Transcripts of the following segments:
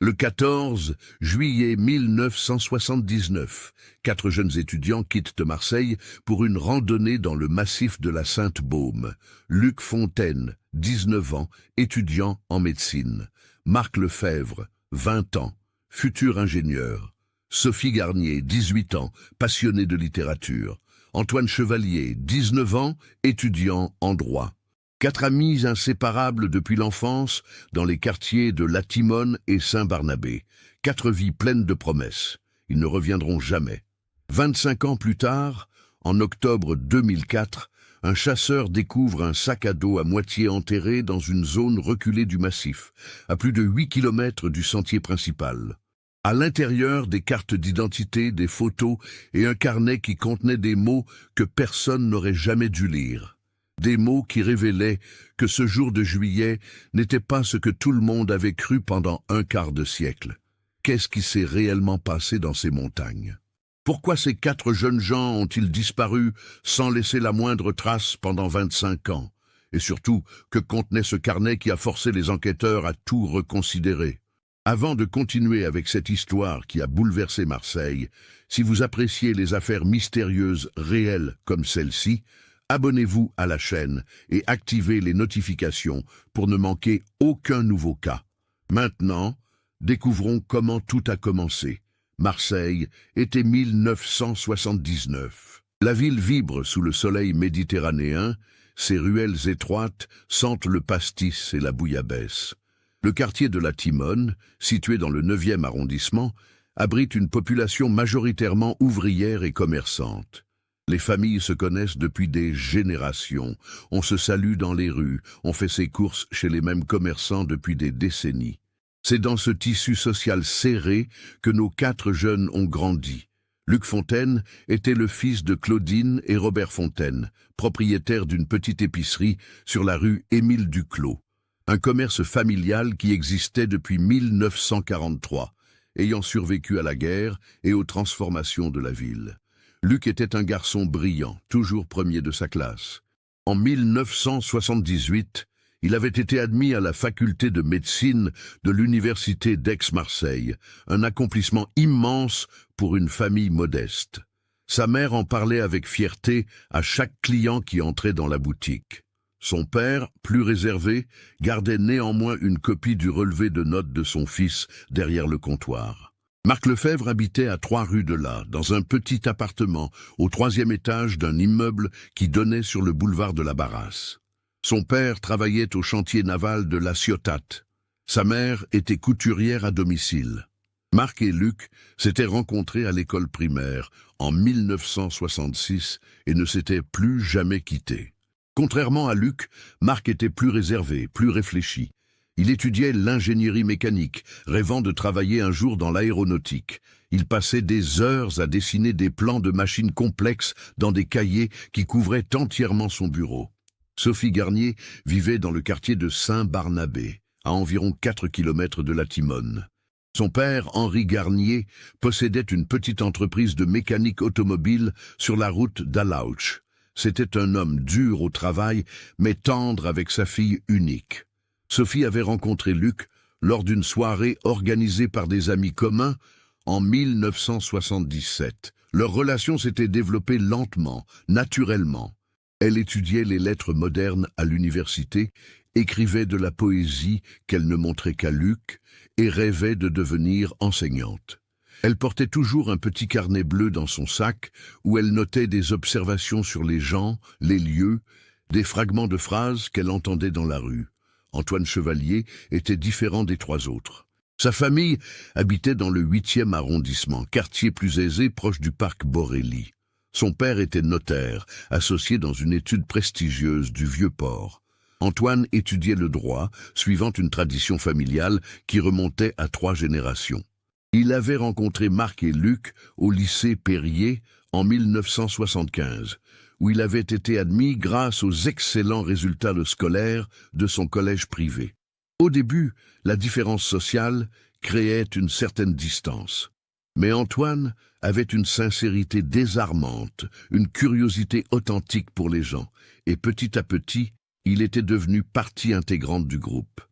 Le 14 juillet 1979, 4 jeunes étudiants quittent Marseille pour une randonnée dans le massif de la Sainte-Baume. Luc Fontaine, 19 ans, étudiant en médecine. Marc Lefebvre, 20 ans, futur ingénieur. Sophie Garnier, 18 ans, passionnée de littérature. Antoine Chevalier, 19 ans, étudiant en droit. 4 amis inséparables depuis l'enfance dans les quartiers de La Timone et Saint-Barnabé. 4 vies pleines de promesses. Ils ne reviendront jamais. 25 ans plus tard, en octobre 2004, un chasseur découvre un sac à dos à moitié enterré dans une zone reculée du massif, à plus de 8 kilomètres du sentier principal. À l'intérieur, des cartes d'identité, des photos et un carnet qui contenait des mots que personne n'aurait jamais dû lire. Des mots qui révélaient que ce jour de juillet n'était pas ce que tout le monde avait cru pendant un quart de siècle. Qu'est-ce qui s'est réellement passé dans ces montagnes? Pourquoi ces 4 jeunes gens ont-ils disparu sans laisser la moindre trace pendant 25 ans? Et surtout, que contenait ce carnet qui a forcé les enquêteurs à tout reconsidérer? Avant de continuer avec cette histoire qui a bouleversé Marseille, si vous appréciez les affaires mystérieuses réelles comme celle-ci, abonnez-vous à la chaîne et activez les notifications pour ne manquer aucun nouveau cas. Maintenant, découvrons comment tout a commencé. Marseille, été 1979. La ville vibre sous le soleil méditerranéen, ses ruelles étroites sentent le pastis et la bouillabaisse. Le quartier de La Timone, situé dans le 9e arrondissement, abrite une population majoritairement ouvrière et commerçante. Les familles se connaissent depuis des générations. On se salue dans les rues, on fait ses courses chez les mêmes commerçants depuis des décennies. C'est dans ce tissu social serré que nos 4 jeunes ont grandi. Luc Fontaine était le fils de Claudine et Robert Fontaine, propriétaires d'une petite épicerie sur la rue Émile Duclos. Un commerce familial qui existait depuis 1943, ayant survécu à la guerre et aux transformations de la ville. Luc était un garçon brillant, toujours premier de sa classe. En 1978, il avait été admis à la faculté de médecine de l'université d'Aix-Marseille, un accomplissement immense pour une famille modeste. Sa mère en parlait avec fierté à chaque client qui entrait dans la boutique. Son père, plus réservé, gardait néanmoins une copie du relevé de notes de son fils derrière le comptoir. Marc Lefebvre habitait à 3 rues de là, dans un petit appartement, au 3e étage d'un immeuble qui donnait sur le boulevard de la Barrasse. Son père travaillait au chantier naval de La Ciotat. Sa mère était couturière à domicile. Marc et Luc s'étaient rencontrés à l'école primaire en 1966 et ne s'étaient plus jamais quittés. Contrairement à Luc, Marc était plus réservé, plus réfléchi. Il étudiait l'ingénierie mécanique, rêvant de travailler un jour dans l'aéronautique. Il passait des heures à dessiner des plans de machines complexes dans des cahiers qui couvraient entièrement son bureau. Sophie Garnier vivait dans le quartier de Saint-Barnabé, à environ 4 kilomètres de La Timone. Son père, Henri Garnier, possédait une petite entreprise de mécanique automobile sur la route d'Alauch. C'était un homme dur au travail, mais tendre avec sa fille unique. Sophie avait rencontré Luc lors d'une soirée organisée par des amis communs en 1977. Leur relation s'était développée lentement, naturellement. Elle étudiait les lettres modernes à l'université, écrivait de la poésie qu'elle ne montrait qu'à Luc et rêvait de devenir enseignante. Elle portait toujours un petit carnet bleu dans son sac où elle notait des observations sur les gens, les lieux, des fragments de phrases qu'elle entendait dans la rue. Antoine Chevalier était différent des 3 autres. Sa famille habitait dans le 8e arrondissement, quartier plus aisé proche du parc Borély. Son père était notaire, associé dans une étude prestigieuse du Vieux-Port. Antoine étudiait le droit, suivant une tradition familiale qui remontait à 3 générations. Il avait rencontré Marc et Luc au lycée Périer en 1975. Où il avait été admis grâce aux excellents résultats scolaires de son collège privé. Au début, la différence sociale créait une certaine distance. Mais Antoine avait une sincérité désarmante, une curiosité authentique pour les gens, et petit à petit, il était devenu partie intégrante du groupe.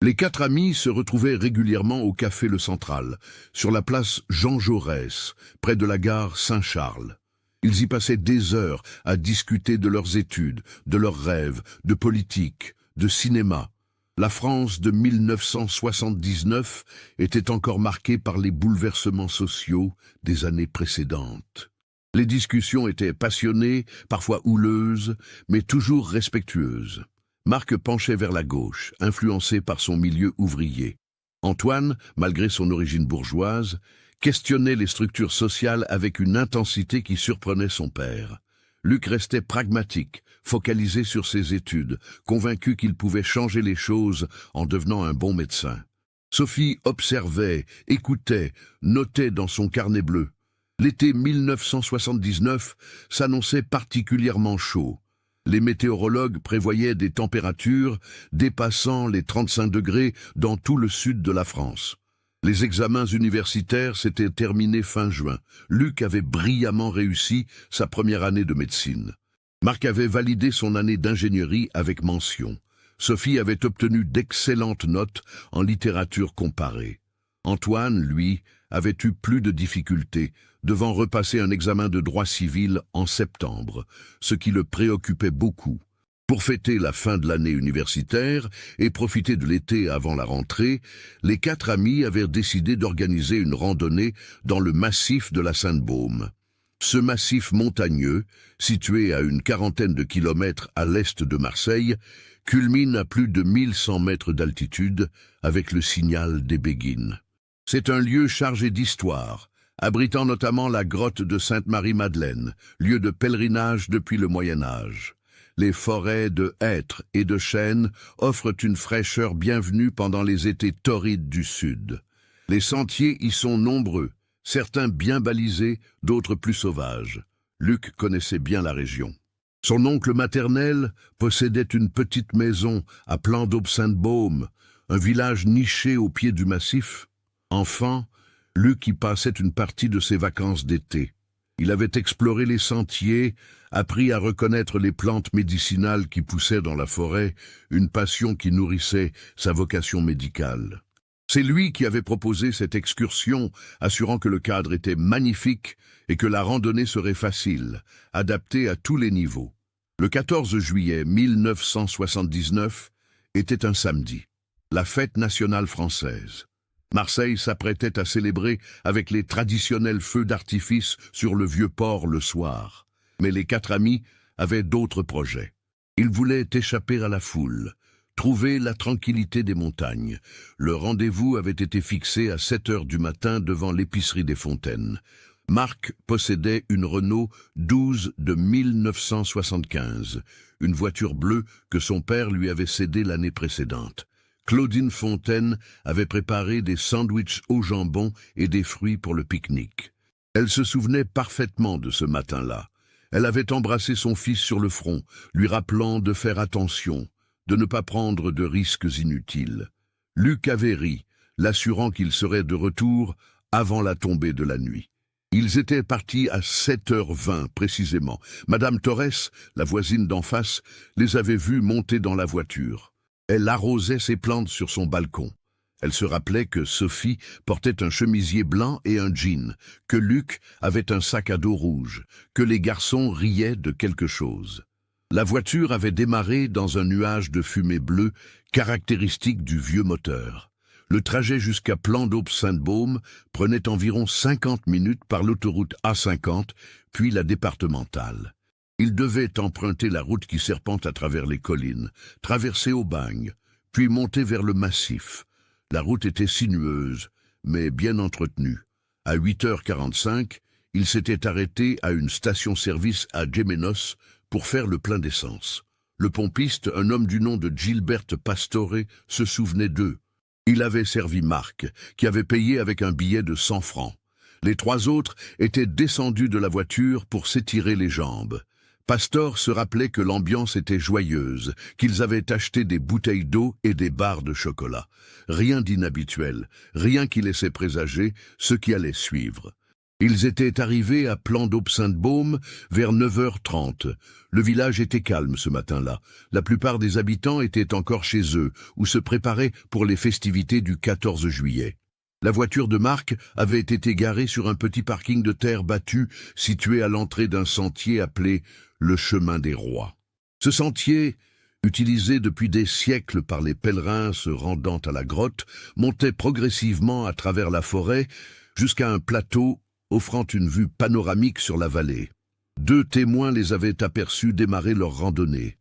Les quatre amis se retrouvaient régulièrement au café Le Central, sur la place Jean Jaurès, près de la gare Saint-Charles. Ils y passaient des heures à discuter de leurs études, de leurs rêves, de politique, de cinéma. La France de 1979 était encore marquée par les bouleversements sociaux des années précédentes. Les discussions étaient passionnées, parfois houleuses, mais toujours respectueuses. Marc penchait vers la gauche, influencé par son milieu ouvrier. Antoine, malgré son origine bourgeoise, questionnait les structures sociales avec une intensité qui surprenait son père. Luc restait pragmatique, focalisé sur ses études, convaincu qu'il pouvait changer les choses en devenant un bon médecin. Sophie observait, écoutait, notait dans son carnet bleu. L'été 1979 s'annonçait particulièrement chaud. Les météorologues prévoyaient des températures dépassant les 35 degrés dans tout le sud de la France. Les examens universitaires s'étaient terminés fin juin. Luc avait brillamment réussi sa première année de médecine. Marc avait validé son année d'ingénierie avec mention. Sophie avait obtenu d'excellentes notes en littérature comparée. Antoine, lui, avait eu plus de difficultés, devant repasser un examen de droit civil en septembre, ce qui le préoccupait beaucoup. Pour fêter la fin de l'année universitaire et profiter de l'été avant la rentrée, les quatre amis avaient décidé d'organiser une randonnée dans le massif de la Sainte-Baume. Ce massif montagneux, situé à une quarantaine de kilomètres à l'est de Marseille, culmine à plus de 1100 mètres d'altitude avec le signal des Béguines. C'est un lieu chargé d'histoire, abritant notamment la grotte de Sainte-Marie-Madeleine, lieu de pèlerinage depuis le Moyen-Âge. Les forêts de hêtres et de chênes offrent une fraîcheur bienvenue pendant les étés torrides du sud. Les sentiers y sont nombreux, certains bien balisés, d'autres plus sauvages. Luc connaissait bien la région. Son oncle maternel possédait une petite maison à Plan-d'Aube-Sainte-Baume, un village niché au pied du massif. Enfant, Luc y passait une partie de ses vacances d'été. Il avait exploré les sentiers, appris à reconnaître les plantes médicinales qui poussaient dans la forêt, une passion qui nourrissait sa vocation médicale. C'est lui qui avait proposé cette excursion, assurant que le cadre était magnifique et que la randonnée serait facile, adaptée à tous les niveaux. Le 14 juillet 1979 était un samedi, la fête nationale française. Marseille s'apprêtait à célébrer avec les traditionnels feux d'artifice sur le vieux port le soir. Mais les quatre amis avaient d'autres projets. Ils voulaient échapper à la foule, trouver la tranquillité des montagnes. Le rendez-vous avait été fixé à 7 heures du matin devant l'épicerie des Fontaines. Marc possédait une Renault 12 de 1975, une voiture bleue que son père lui avait cédée l'année précédente. Claudine Fontaine avait préparé des sandwichs au jambon et des fruits pour le pique-nique. Elle se souvenait parfaitement de ce matin-là. Elle avait embrassé son fils sur le front, lui rappelant de faire attention, de ne pas prendre de risques inutiles. Luc avait ri, l'assurant qu'il serait de retour avant la tombée de la nuit. Ils étaient partis à 7h20 précisément. Madame Torres, la voisine d'en face, les avait vus monter dans la voiture. Elle arrosait ses plantes sur son balcon. Elle se rappelait que Sophie portait un chemisier blanc et un jean, que Luc avait un sac à dos rouge, que les garçons riaient de quelque chose. La voiture avait démarré dans un nuage de fumée bleue, caractéristique du vieux moteur. Le trajet jusqu'à Plan-d'Aube-Sainte-Baume prenait environ 50 minutes par l'autoroute A50, puis la départementale. Ils devaient emprunter la route qui serpente à travers les collines, traverser Aubagne, puis monter vers le massif. La route était sinueuse, mais bien entretenue. À 8h45, ils s'étaient arrêtés à une station-service à Gémenos pour faire le plein d'essence. Le pompiste, un homme du nom de Gilberte Pastore, se souvenait d'eux. Il avait servi Marc, qui avait payé avec un billet de 100 francs. Les trois autres étaient descendus de la voiture pour s'étirer les jambes. Pastor se rappelait que l'ambiance était joyeuse, qu'ils avaient acheté des bouteilles d'eau et des barres de chocolat. Rien d'inhabituel, rien qui laissait présager ce qui allait suivre. Ils étaient arrivés à Plan d'Aube-Sainte-Baume vers 9h30. Le village était calme ce matin-là. La plupart des habitants étaient encore chez eux ou se préparaient pour les festivités du 14 juillet. La voiture de Marc avait été garée sur un petit parking de terre battue situé à l'entrée d'un sentier appelé le Chemin des Rois. Ce sentier, utilisé depuis des siècles par les pèlerins se rendant à la grotte, montait progressivement à travers la forêt jusqu'à un plateau offrant une vue panoramique sur la vallée. 2 témoins les avaient aperçus démarrer leur randonnée.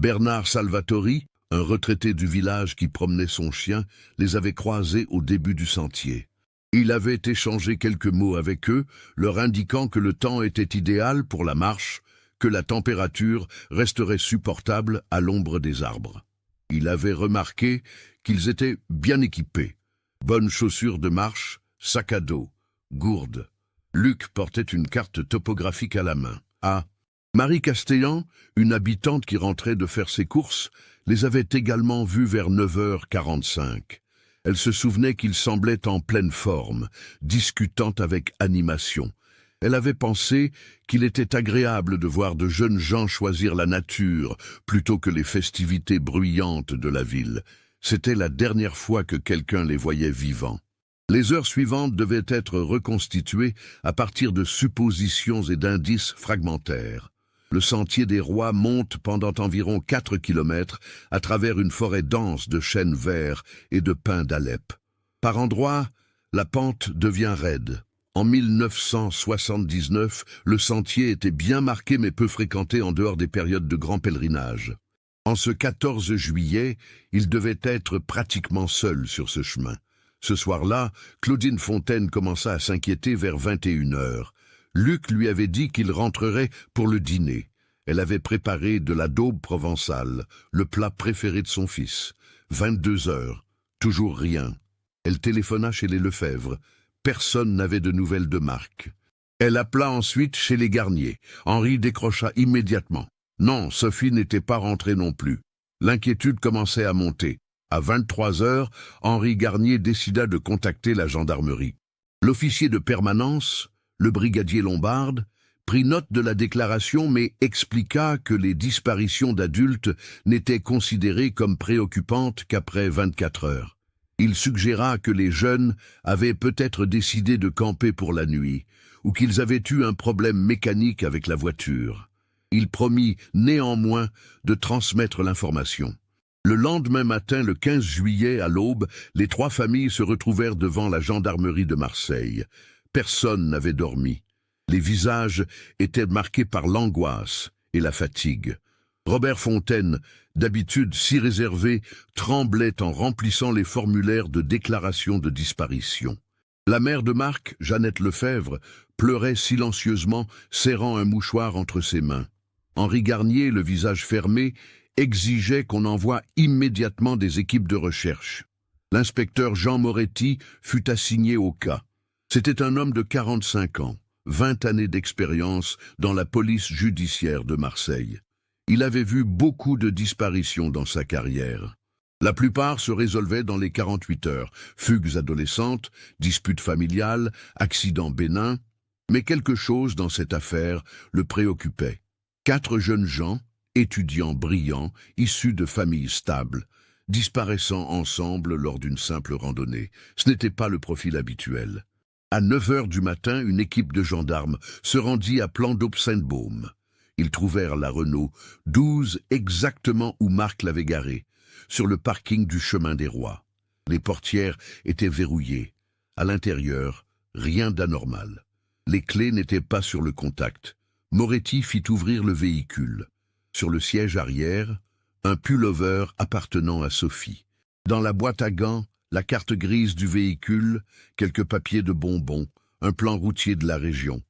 Bernard Salvatori, un retraité du village qui promenait son chien, les avait croisés au début du sentier. Il avait échangé quelques mots avec eux, leur indiquant que le temps était idéal pour la marche, que la température resterait supportable à l'ombre des arbres. Il avait remarqué qu'ils étaient bien équipés. Bonnes chaussures de marche, sac à dos, gourde. Luc portait une carte topographique à la main. Marie Castellan, une habitante qui rentrait de faire ses courses, les avait également vus vers 9h45. Elle se souvenait qu'ils semblaient en pleine forme, discutant avec animation. Elle avait pensé qu'il était agréable de voir de jeunes gens choisir la nature plutôt que les festivités bruyantes de la ville. C'était la dernière fois que quelqu'un les voyait vivants. Les heures suivantes devaient être reconstituées à partir de suppositions et d'indices fragmentaires. Le sentier des Rois monte pendant environ 4 kilomètres à travers une forêt dense de chênes verts et de pins d'Alep. Par endroits, la pente devient raide. En 1979, le sentier était bien marqué mais peu fréquenté en dehors des périodes de grand pèlerinage. En ce 14 juillet, il devait être pratiquement seul sur ce chemin. Ce soir-là, Claudine Fontaine commença à s'inquiéter vers 21h. Luc lui avait dit qu'il rentrerait pour le dîner. Elle avait préparé de la daube provençale, le plat préféré de son fils. 22h, toujours rien. Elle téléphona chez les Lefebvre. Personne n'avait de nouvelles de Marc. Elle appela ensuite chez les Garnier. Henri décrocha immédiatement. Non, Sophie n'était pas rentrée non plus. L'inquiétude commençait à monter. À 23h, Henri Garnier décida de contacter la gendarmerie. L'officier de permanence, le brigadier Lombarde, prit note de la déclaration mais expliqua que les disparitions d'adultes n'étaient considérées comme préoccupantes qu'après 24 heures. Il suggéra que les jeunes avaient peut-être décidé de camper pour la nuit, ou qu'ils avaient eu un problème mécanique avec la voiture. Il promit néanmoins de transmettre l'information. Le lendemain matin, le 15 juillet, à l'aube, les 3 familles se retrouvèrent devant la gendarmerie de Marseille. Personne n'avait dormi. Les visages étaient marqués par l'angoisse et la fatigue. Robert Fontaine, d'habitude si réservé, tremblait en remplissant les formulaires de déclaration de disparition. La mère de Marc, Jeannette Lefebvre, pleurait silencieusement, serrant un mouchoir entre ses mains. Henri Garnier, le visage fermé, exigeait qu'on envoie immédiatement des équipes de recherche. L'inspecteur Jean Moretti fut assigné au cas. C'était un homme de 45 ans, 20 années d'expérience dans la police judiciaire de Marseille. Il avait vu beaucoup de disparitions dans sa carrière. La plupart se résolvaient dans les 48 heures, fugues adolescentes, disputes familiales, accidents bénins, mais quelque chose dans cette affaire le préoccupait. 4 jeunes gens, étudiants brillants, issus de familles stables, disparaissant ensemble lors d'une simple randonnée. Ce n'était pas le profil habituel. À 9h du matin, une équipe de gendarmes se rendit à Plan d'Aube-Sainte-Baume. Ils trouvèrent la Renault 12 exactement où Marc l'avait garée, sur le parking du Chemin des Rois. Les portières étaient verrouillées. À l'intérieur, rien d'anormal. Les clés n'étaient pas sur le contact. Moretti fit ouvrir le véhicule. Sur le siège arrière, un pullover appartenant à Sophie. Dans la boîte à gants, la carte grise du véhicule, quelques papiers de bonbons, un plan routier de la région.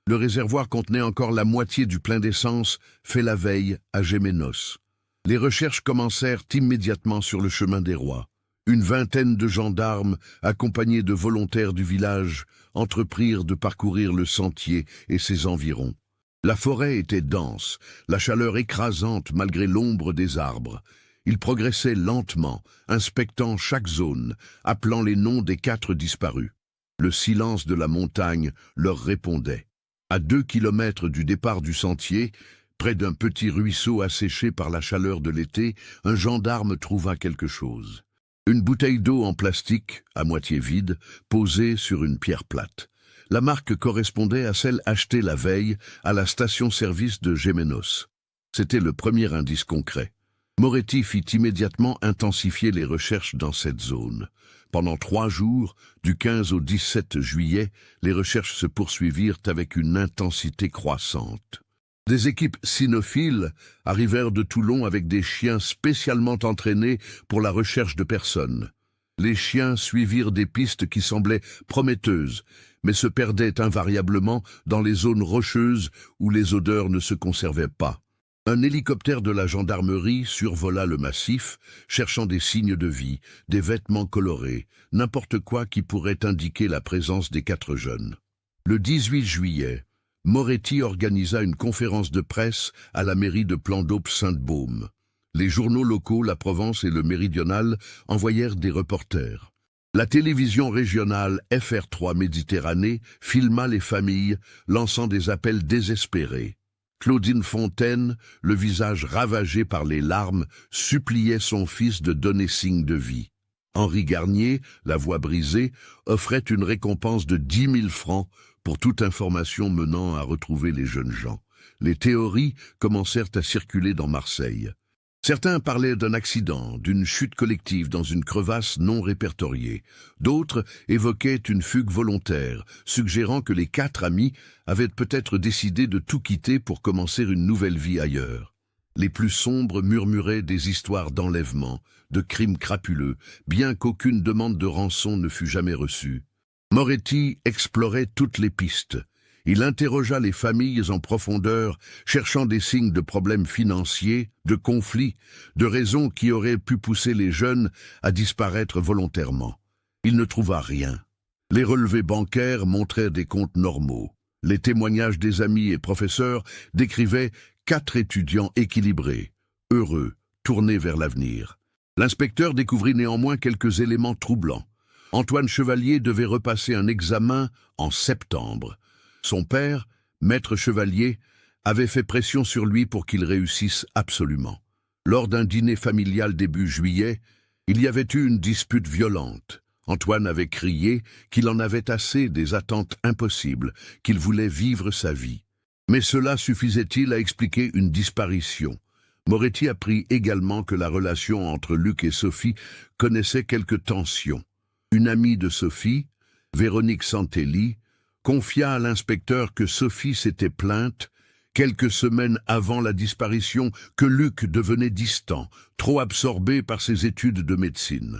Le réservoir contenait encore la moitié du plein d'essence fait la veille à Gémenos. Les recherches commencèrent immédiatement sur le Chemin des Rois. Une vingtaine de gendarmes, accompagnés de volontaires du village, entreprirent de parcourir le sentier et ses environs. La forêt était dense, la chaleur écrasante malgré l'ombre des arbres. Ils progressaient lentement, inspectant chaque zone, appelant les noms des 4 disparus. Le silence de la montagne leur répondait. À 2 kilomètres du départ du sentier, près d'un petit ruisseau asséché par la chaleur de l'été, un gendarme trouva quelque chose. Une bouteille d'eau en plastique, à moitié vide, posée sur une pierre plate. La marque correspondait à celle achetée la veille à la station-service de Gémenos. C'était le premier indice concret. Moretti fit immédiatement intensifier les recherches dans cette zone. Pendant 3 jours, du 15 au 17 juillet, les recherches se poursuivirent avec une intensité croissante. Des équipes cynophiles arrivèrent de Toulon avec des chiens spécialement entraînés pour la recherche de personnes. Les chiens suivirent des pistes qui semblaient prometteuses, mais se perdaient invariablement dans les zones rocheuses où les odeurs ne se conservaient pas. Un hélicoptère de la gendarmerie survola le massif, cherchant des signes de vie, des vêtements colorés, n'importe quoi qui pourrait indiquer la présence des 4 jeunes. Le 18 juillet, Moretti organisa une conférence de presse à la mairie de Plan-d'Aube-Sainte-Baume. Les journaux locaux, La Provence et le Méridional, envoyèrent des reporters. La télévision régionale FR3 Méditerranée filma les familles, lançant des appels désespérés. Claudine Fontaine, le visage ravagé par les larmes, suppliait son fils de donner signe de vie. Henri Garnier, la voix brisée, offrait une récompense de 10 000 francs pour toute information menant à retrouver les jeunes gens. Les théories commencèrent à circuler dans Marseille. Certains parlaient d'un accident, d'une chute collective dans une crevasse non répertoriée. D'autres évoquaient une fugue volontaire, suggérant que les 4 amis avaient peut-être décidé de tout quitter pour commencer une nouvelle vie ailleurs. Les plus sombres murmuraient des histoires d'enlèvement, de crimes crapuleux, bien qu'aucune demande de rançon ne fût jamais reçue. Moretti explorait toutes les pistes. Il interrogea les familles en profondeur, cherchant des signes de problèmes financiers, de conflits, de raisons qui auraient pu pousser les jeunes à disparaître volontairement. Il ne trouva rien. Les relevés bancaires montraient des comptes normaux. Les témoignages des amis et professeurs décrivaient 4 étudiants équilibrés, heureux, tournés vers l'avenir. L'inspecteur découvrit néanmoins quelques éléments troublants. Antoine Chevalier devait repasser un examen en septembre. Son père, maître Chevalier, avait fait pression sur lui pour qu'il réussisse absolument. Lors d'un dîner familial début juillet, il y avait eu une dispute violente. Antoine avait crié qu'il en avait assez des attentes impossibles, qu'il voulait vivre sa vie. Mais cela suffisait-il à expliquer une disparition? Moretti apprit également que la relation entre Luc et Sophie connaissait quelques tensions. Une amie de Sophie, Véronique Santelli, confia à l'inspecteur que Sophie s'était plainte, quelques semaines avant la disparition, que Luc devenait distant, trop absorbé par ses études de médecine.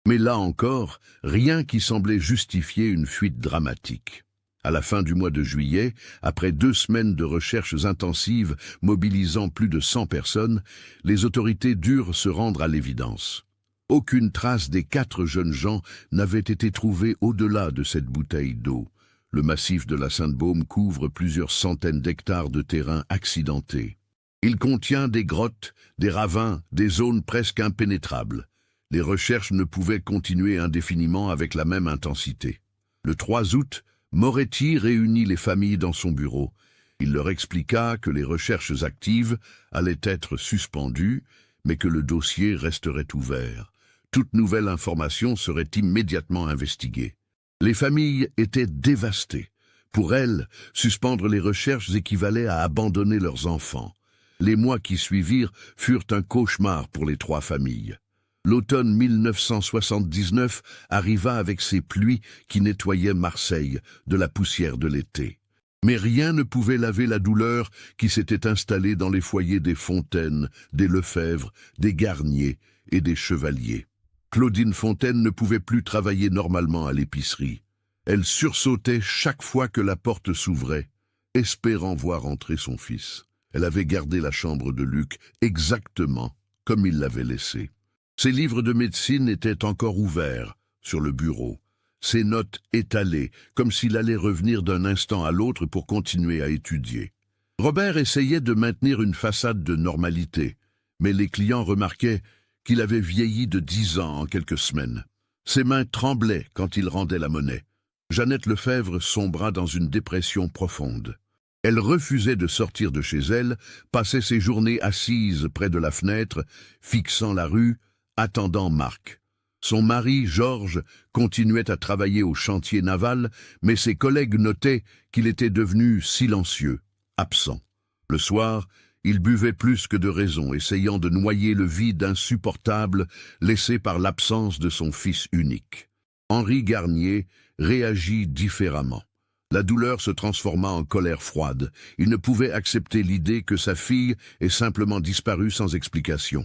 Mais là encore, rien qui semblait justifier une fuite dramatique. À la fin du mois de juillet, après 2 semaines de recherches intensives mobilisant plus de 100 personnes, les autorités durent se rendre à l'évidence. Aucune trace des 4 jeunes gens n'avait été trouvée au-delà de cette bouteille d'eau. Le massif de la Sainte-Baume couvre plusieurs centaines d'hectares de terrain accidentés. Il contient des grottes, des ravins, des zones presque impénétrables. Les recherches ne pouvaient continuer indéfiniment avec la même intensité. Le 3 août, Moretti réunit les familles dans son bureau. Il leur expliqua que les recherches actives allaient être suspendues, mais que le dossier resterait ouvert. Toute nouvelle information serait immédiatement investiguée. Les familles étaient dévastées. Pour elles, suspendre les recherches équivalait à abandonner leurs enfants. Les mois qui suivirent furent un cauchemar pour les 3 familles. L'automne 1979 arriva avec ses pluies qui nettoyaient Marseille de la poussière de l'été. Mais rien ne pouvait laver la douleur qui s'était installée dans les foyers des Fontaine, des Lefebvre, des Garnier et des Chevalier. Claudine Fontaine ne pouvait plus travailler normalement à l'épicerie. Elle sursautait chaque fois que la porte s'ouvrait, espérant voir entrer son fils. Elle avait gardé la chambre de Luc exactement comme il l'avait laissée. Ses livres de médecine étaient encore ouverts sur le bureau, ses notes étalées, comme s'il allait revenir d'un instant à l'autre pour continuer à étudier. Robert essayait de maintenir une façade de normalité, mais les clients remarquaient qu'il avait vieilli de 10 ans en quelques semaines. Ses mains tremblaient quand il rendait la monnaie. Jeannette Lefebvre sombra dans une dépression profonde. Elle refusait de sortir de chez elle, passait ses journées assise près de la fenêtre, fixant la rue, attendant Marc. Son mari, Georges, continuait à travailler au chantier naval, mais ses collègues notaient qu'il était devenu silencieux, absent. Le soir, il buvait plus que de raison, essayant de noyer le vide insupportable laissé par l'absence de son fils unique. Henri Garnier réagit différemment. La douleur se transforma en colère froide. Il ne pouvait accepter l'idée que sa fille ait simplement disparu sans explication.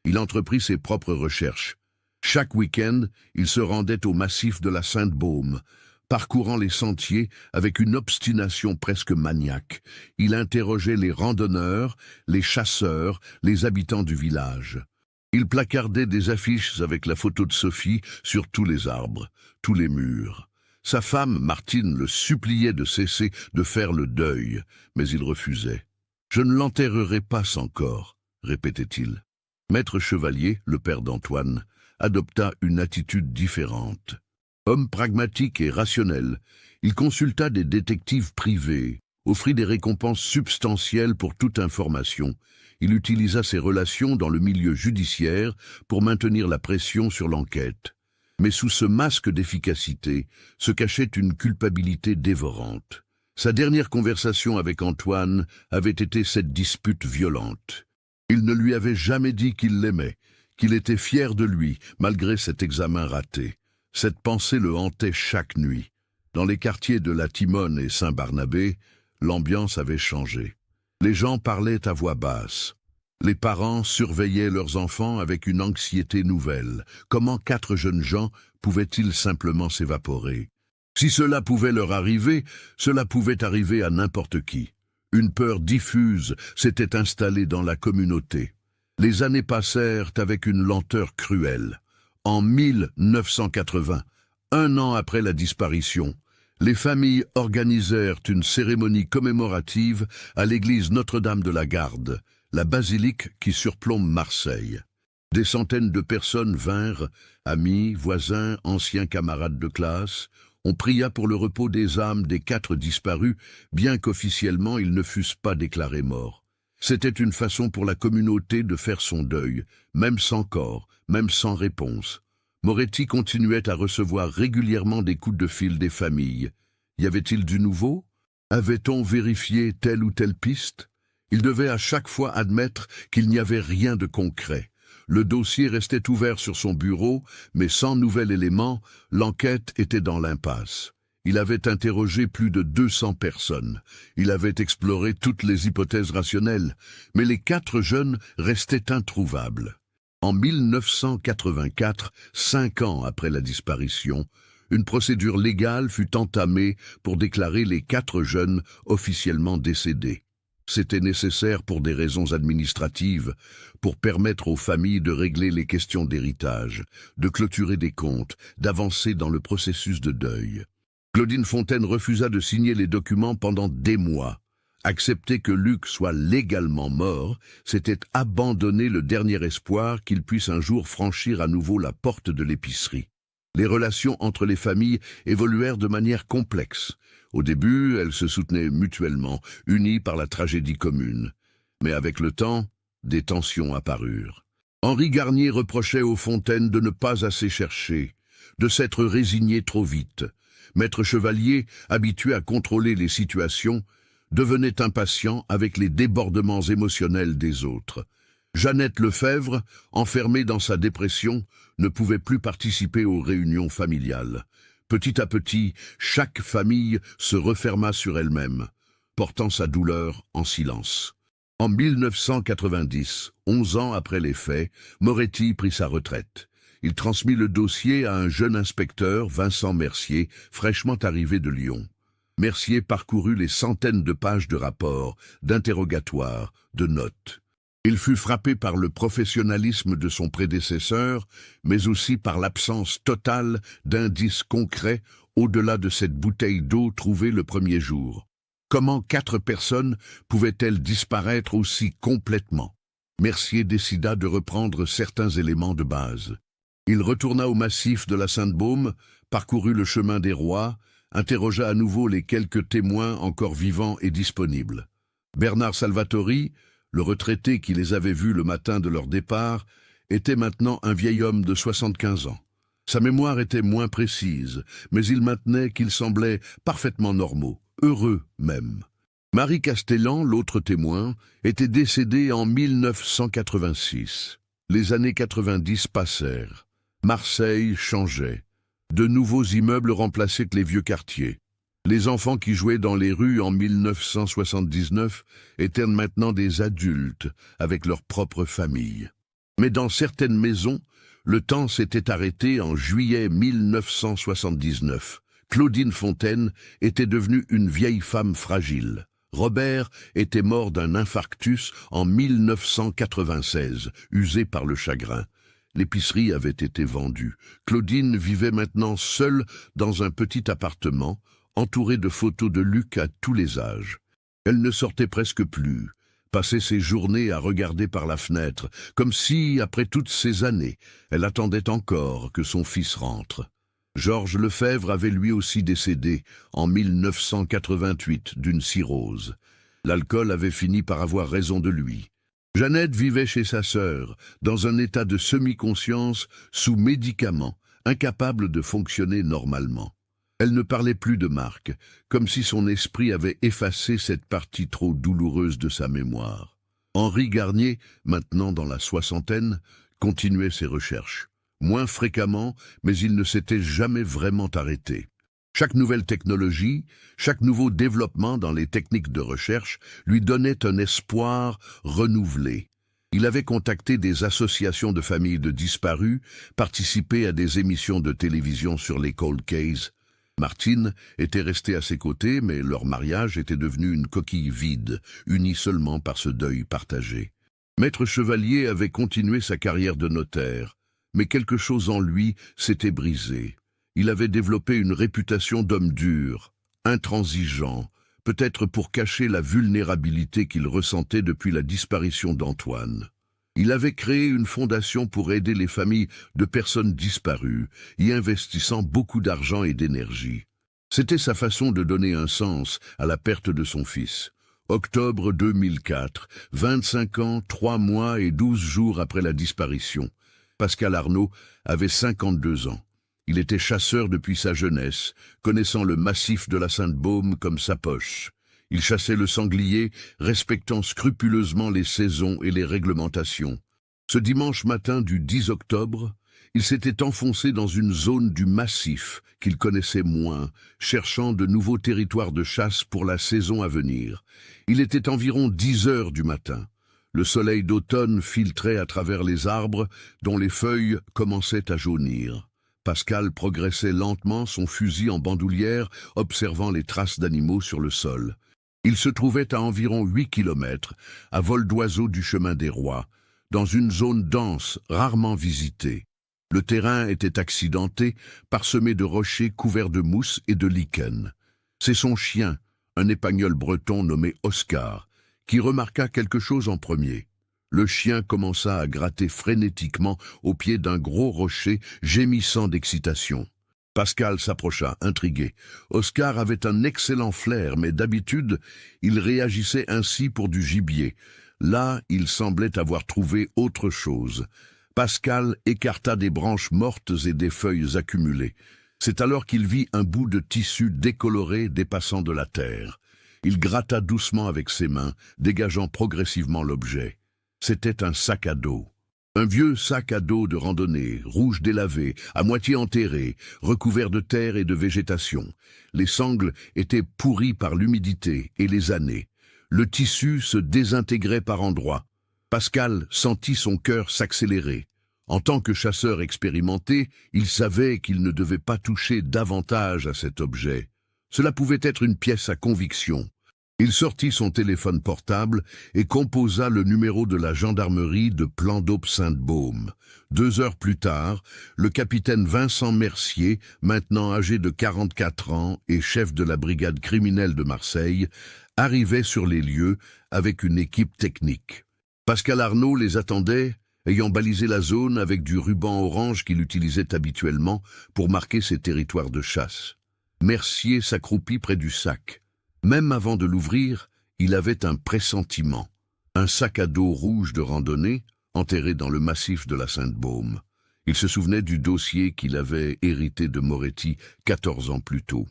Il entreprit ses propres recherches. Chaque week-end, il se rendait au massif de la Sainte-Baume, parcourant les sentiers avec une obstination presque maniaque. Il interrogeait les randonneurs, les chasseurs, les habitants du village. Il placardait des affiches avec la photo de Sophie sur tous les arbres, tous les murs. Sa femme, Martine, le suppliait de cesser de faire le deuil, mais il refusait. « Je ne l'enterrerai pas sans corps », répétait-il. Maître Chevalier, le père d'Antoine, adopta une attitude différente. Homme pragmatique et rationnel, il consulta des détectives privés, offrit des récompenses substantielles pour toute information. Il utilisa ses relations dans le milieu judiciaire pour maintenir la pression sur l'enquête. Mais sous ce masque d'efficacité se cachait une culpabilité dévorante. Sa dernière conversation avec Antoine avait été cette dispute violente. Il ne lui avait jamais dit qu'il l'aimait, qu'il était fier de lui, malgré cet examen raté. Cette pensée le hantait chaque nuit. Dans les quartiers de la Timone et Saint-Barnabé, l'ambiance avait changé. Les gens parlaient à voix basse. Les parents surveillaient leurs enfants avec une anxiété nouvelle. Comment 4 jeunes gens pouvaient-ils simplement s'évaporer? Si cela pouvait leur arriver, cela pouvait arriver à n'importe qui. Une peur diffuse s'était installée dans la communauté. Les années passèrent avec une lenteur cruelle. En 1980, 1 an après la disparition, les familles organisèrent une cérémonie commémorative à l'église Notre-Dame de la Garde, la basilique qui surplombe Marseille. Des centaines de personnes vinrent, amis, voisins, anciens camarades de classe. On pria pour le repos des âmes des 4 disparus, bien qu'officiellement ils ne fussent pas déclarés morts. C'était une façon pour la communauté de faire son deuil, même sans corps, même sans réponse. Moretti continuait à recevoir régulièrement des coups de fil des familles. Y avait-il du nouveau? Avait-on vérifié telle ou telle piste? Il devait à chaque fois admettre qu'il n'y avait rien de concret. Le dossier restait ouvert sur son bureau, mais sans nouvel élément, l'enquête était dans l'impasse. Il avait interrogé plus de 200 personnes. Il avait exploré toutes les hypothèses rationnelles, mais les 4 jeunes restaient introuvables. En 1984, 5 ans après la disparition, une procédure légale fut entamée pour déclarer les 4 jeunes officiellement décédés. C'était nécessaire pour des raisons administratives, pour permettre aux familles de régler les questions d'héritage, de clôturer des comptes, d'avancer dans le processus de deuil. Claudine Fontaine refusa de signer les documents pendant des mois. Accepter que Luc soit légalement mort, c'était abandonner le dernier espoir qu'il puisse un jour franchir à nouveau la porte de l'épicerie. Les relations entre les familles évoluèrent de manière complexe. Au début, elles se soutenaient mutuellement, unies par la tragédie commune. Mais avec le temps, des tensions apparurent. Henri Garnier reprochait aux Fontaines de ne pas assez chercher, de s'être résigné trop vite. Maître Chevalier, habitué à contrôler les situations, devenait impatient avec les débordements émotionnels des autres. Jeannette Lefebvre, enfermée dans sa dépression, ne pouvait plus participer aux réunions familiales. Petit à petit, chaque famille se referma sur elle-même, portant sa douleur en silence. En 1990, 11 ans après les faits, Moretti prit sa retraite. Il transmit le dossier à un jeune inspecteur, Vincent Mercier, fraîchement arrivé de Lyon. Mercier parcourut les centaines de pages de rapports, d'interrogatoires, de notes. Il fut frappé par le professionnalisme de son prédécesseur, mais aussi par l'absence totale d'indices concrets au-delà de cette bouteille d'eau trouvée le premier jour. Comment 4 personnes pouvaient-elles disparaître aussi complètement? Mercier décida de reprendre certains éléments de base. Il retourna au massif de la Sainte-Baume, parcourut le chemin des Rois, interrogea à nouveau les quelques témoins encore vivants et disponibles. Bernard Salvatori, le retraité qui les avait vus le matin de leur départ, était maintenant un vieil homme de 75 ans. Sa mémoire était moins précise, mais il maintenait qu'ils semblaient parfaitement normaux, heureux même. Marie Castellan, l'autre témoin, était décédée en 1986. Les années 90 passèrent. Marseille changeait. De nouveaux immeubles remplaçaient les vieux quartiers. Les enfants qui jouaient dans les rues en 1979 étaient maintenant des adultes avec leur propre famille. Mais dans certaines maisons, le temps s'était arrêté en juillet 1979. Claudine Fontaine était devenue une vieille femme fragile. Robert était mort d'un infarctus en 1996, usé par le chagrin. L'épicerie avait été vendue. Claudine vivait maintenant seule dans un petit appartement, entourée de photos de Luc à tous les âges. Elle ne sortait presque plus, passait ses journées à regarder par la fenêtre, comme si, après toutes ces années, elle attendait encore que son fils rentre. Georges Lefebvre avait lui aussi décédé en 1988 d'une cirrhose. L'alcool avait fini par avoir raison de lui. Jeannette vivait chez sa sœur, dans un état de semi-conscience, sous médicaments, incapable de fonctionner normalement. Elle ne parlait plus de Marc, comme si son esprit avait effacé cette partie trop douloureuse de sa mémoire. Henri Garnier, maintenant dans la soixantaine, continuait ses recherches. Moins fréquemment, mais il ne s'était jamais vraiment arrêté. Chaque nouvelle technologie, chaque nouveau développement dans les techniques de recherche lui donnait un espoir renouvelé. Il avait contacté des associations de familles de disparus, participé à des émissions de télévision sur les cold cases. Martine était restée à ses côtés, mais leur mariage était devenu une coquille vide, unie seulement par ce deuil partagé. Maître Chevalier avait continué sa carrière de notaire, mais quelque chose en lui s'était brisé. Il avait développé une réputation d'homme dur, intransigeant, peut-être pour cacher la vulnérabilité qu'il ressentait depuis la disparition d'Antoine. Il avait créé une fondation pour aider les familles de personnes disparues, y investissant beaucoup d'argent et d'énergie. C'était sa façon de donner un sens à la perte de son fils. Octobre 2004, 25 ans, 3 mois et 12 jours après la disparition. Pascal Arnaud avait 52 ans. Il était chasseur depuis sa jeunesse, connaissant le massif de la Sainte-Baume comme sa poche. Il chassait le sanglier, respectant scrupuleusement les saisons et les réglementations. Ce dimanche matin du 10 octobre, il s'était enfoncé dans une zone du massif qu'il connaissait moins, cherchant de nouveaux territoires de chasse pour la saison à venir. Il était environ 10 heures du matin. Le soleil d'automne filtrait à travers les arbres dont les feuilles commençaient à jaunir. Pascal progressait lentement, son fusil en bandoulière, observant les traces d'animaux sur le sol. Il se trouvait à environ 8 kilomètres, à vol d'oiseau du chemin des Rois, dans une zone dense, rarement visitée. Le terrain était accidenté, parsemé de rochers couverts de mousse et de lichen. C'est son chien, un épagnol breton nommé Oscar, qui remarqua quelque chose en premier. Le chien commença à gratter frénétiquement au pied d'un gros rocher, gémissant d'excitation. Pascal s'approcha, intrigué. Oscar avait un excellent flair, mais d'habitude, il réagissait ainsi pour du gibier. Là, il semblait avoir trouvé autre chose. Pascal écarta des branches mortes et des feuilles accumulées. C'est alors qu'il vit un bout de tissu décoloré dépassant de la terre. Il gratta doucement avec ses mains, dégageant progressivement l'objet. C'était un sac à dos. Un vieux sac à dos de randonnée, rouge délavé, à moitié enterré, recouvert de terre et de végétation. Les sangles étaient pourries par l'humidité et les années. Le tissu se désintégrait par endroits. Pascal sentit son cœur s'accélérer. En tant que chasseur expérimenté, il savait qu'il ne devait pas toucher davantage à cet objet. Cela pouvait être une pièce à conviction. Il sortit son téléphone portable et composa le numéro de la gendarmerie de Plan d'Aube Sainte-Baume. 2 heures plus tard, le capitaine Vincent Mercier, maintenant âgé de 44 ans et chef de la brigade criminelle de Marseille, arrivait sur les lieux avec une équipe technique. Pascal Arnaud les attendait, ayant balisé la zone avec du ruban orange qu'il utilisait habituellement pour marquer ses territoires de chasse. Mercier s'accroupit près du sac. Même avant de l'ouvrir, il avait un pressentiment. Un sac à dos rouge de randonnée, enterré dans le massif de la Sainte-Baume. Il se souvenait du dossier qu'il avait hérité de Moretti 14 ans plus tôt.